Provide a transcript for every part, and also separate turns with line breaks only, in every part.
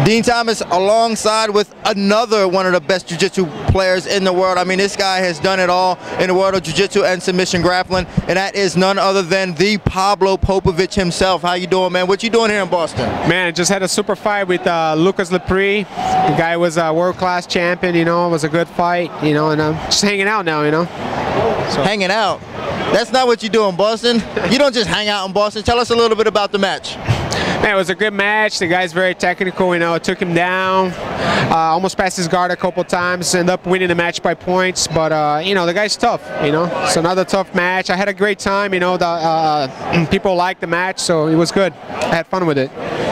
Dean Thomas alongside with another one of the best jiu-jitsu players in the world. I mean, this guy has done it all in the world of jiu-jitsu and submission grappling, and that is none other than the Pablo Popovitch himself. How you doing, man? What you doing here in Boston?
Man, I just had a super fight with Lucas Lepre. The guy was a world-class champion, you know. It was a good fight, you know, and I'm just hanging out now, you know. So.
Hanging out? That's not what you do in Boston. You don't just hang out in Boston. Tell us a little bit about the match.
Man, it was a good match. The guy's very technical, you know. It took him down. Almost passed his guard a couple times. Ended up winning the match by points. But, you know, the guy's tough, you know. It's another tough match. I had a great time, you know. People liked the match, so it was good. I had fun with it.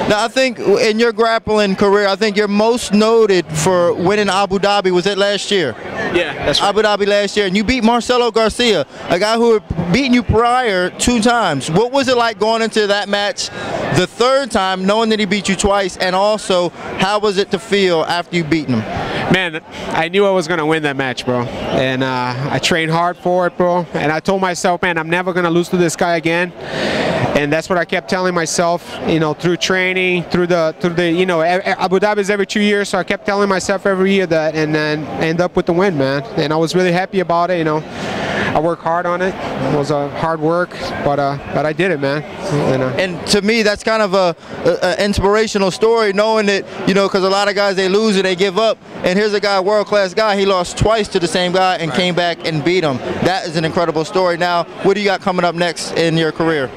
Now, I think in your grappling career, I think you're most noted for winning Abu Dhabi. Was it last year?
Yeah, that's right.
Abu Dhabi last year. And you beat Marcelo Garcia, a guy who had beaten you prior 2 times. What was it like going into that match the 3rd time, knowing that he beat you twice, and also how was it to feel after you beat him?
Man, I knew I was going to win that match, bro. And I trained hard for it, bro. And I told myself, man, I'm never going to lose to this guy again. And that's what I kept telling myself, you know, through training, through the you know, Abu Dhabi is every 2 years, so I kept telling myself every year that, and then end up with the win, man. And I was really happy about it, you know. I worked hard on it. It was hard work, but I did it, man.
And to me, that's kind of a inspirational story, knowing that, you know, because a lot of guys, they lose and they give up. And here's a guy, a world-class guy. He lost twice to the same guy and came back and beat him. That is an incredible story. Now, what do you got coming up next in your career?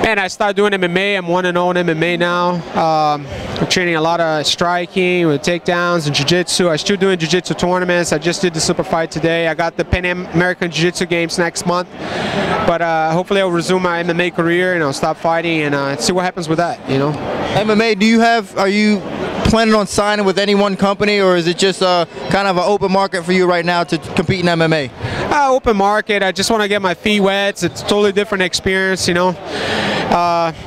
Man, I started doing MMA. I'm 1-0 in MMA now. I'm training a lot of striking with takedowns and jiu-jitsu. I'm still doing jiu-jitsu tournaments. I just did the super fight today. I got the Pan American Jiu-Jitsu Games next month. But hopefully I'll resume my MMA career and I'll stop fighting and see what happens with that, you know.
MMA, are you planning on signing with any one company, or is it just kind of an open market for you right now to compete in MMA?
Open market. I just want to get my feet wet. It's a totally different experience, you know.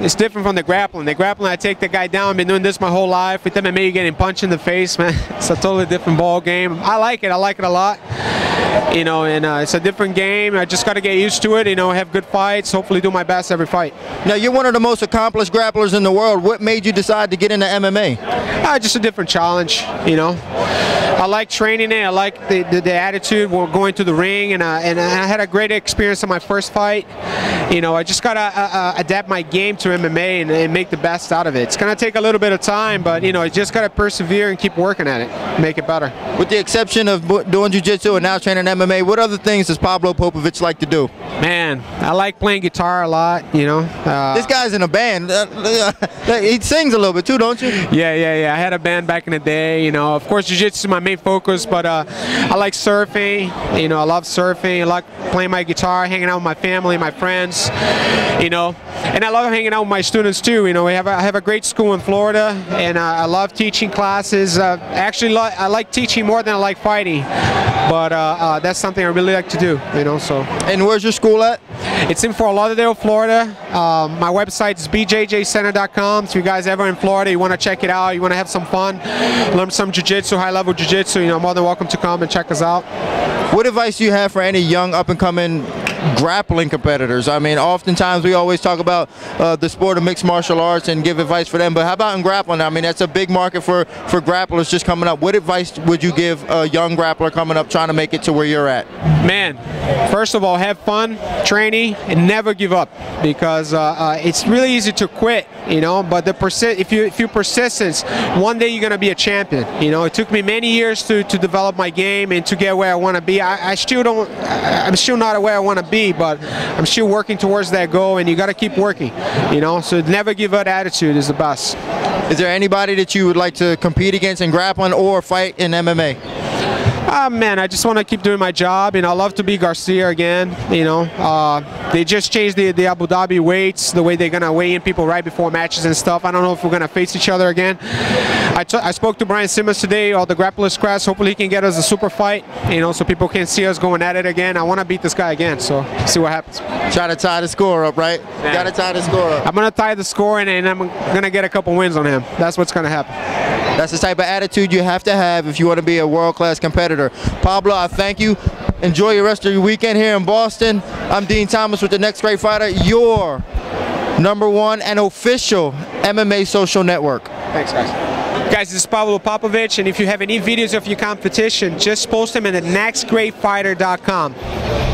It's different from the grappling. The grappling, I take the guy down. I've been doing this my whole life. With MMA, you're getting punched in the face, man. It's a totally different ball game. I like it. I like it a lot. You know, and it's a different game. I just got to get used to it, you know, have good fights, hopefully do my best every fight. Now,
you're one of the most accomplished grapplers in the world. What made you decide to get into MMA?
Just a different challenge, you know. I like training it. I like the attitude going to the ring, and I had a great experience in my first fight. You know, I just got to adapt my game to MMA and make the best out of it. It's going to take a little bit of time, but, you know, you just got to persevere and keep working at it, make it better.
With the exception of doing jiu-jitsu and now training MMA, what other things does Pablo Popovitch like to do?
Man, I like playing guitar a lot, you know.
This guy's in a band. He sings a little bit too, don't you?
Yeah. I had a band back in the day, you know. Of course, jiu-jitsu is my main focus, but I like surfing. You know, I love surfing. I like playing my guitar, hanging out with my family, my friends, you know. And I love hanging out with my students too. You know, I have a great school in Florida, and I love teaching classes. Actually, I like teaching more than I like fighting, but that's something I really like to do, you know. So. And
where's your school at?
It's in Fort Lauderdale, Florida. My website is bjjcenter.com. So you guys ever in Florida, you want to check it out, you want to have some fun, learn some jiu-jitsu, high-level jiu-jitsu, you know, more than welcome to come and check us out.
What advice do you have for any young up-and-coming grappling competitors? I mean, oftentimes we always talk about the sport of mixed martial arts and give advice for them, but how about in grappling? I mean, that's a big market for grapplers just coming up. What advice would you give a young grappler coming up trying to make it to where you're at?
Man, first of all, have fun training and never give up, because it's really easy to quit, you know, but if you persistence, one day you're going to be a champion. You know, it took me many years to develop my game and to get where I want to be. I'm still not where I want to be, but I'm still working towards that goal, and you got to keep working, you know, so never give up attitude is the best.
Is there anybody that you would like to compete against in grappling or fight in MMA?
Man, I just want to keep doing my job, and I love to be Garcia again, you know. They just changed the Abu Dhabi weights, the way they're going to weigh in people right before matches and stuff. I don't know if we're going to face each other again. I spoke to Brian Simmons today, all the Grapplers class. Hopefully he can get us a super fight, you know, so people can see us going at it again. I want to beat this guy again, so see what happens.
Try to tie the score up, right?
Yeah.
Got to tie the score up.
I'm going to tie the score, and I'm going to get a couple wins on him. That's what's going to happen.
That's the type of attitude you have to have if you want to be a world-class competitor. Pablo, I thank you. Enjoy the rest of your weekend here in Boston. I'm Dean Thomas with The Next Great Fighter, your #1 and official MMA social network.
Thanks, guys. Guys, this is Pablo Popovitch, and if you have any videos of your competition, just post them in the nextgreatfighter.com.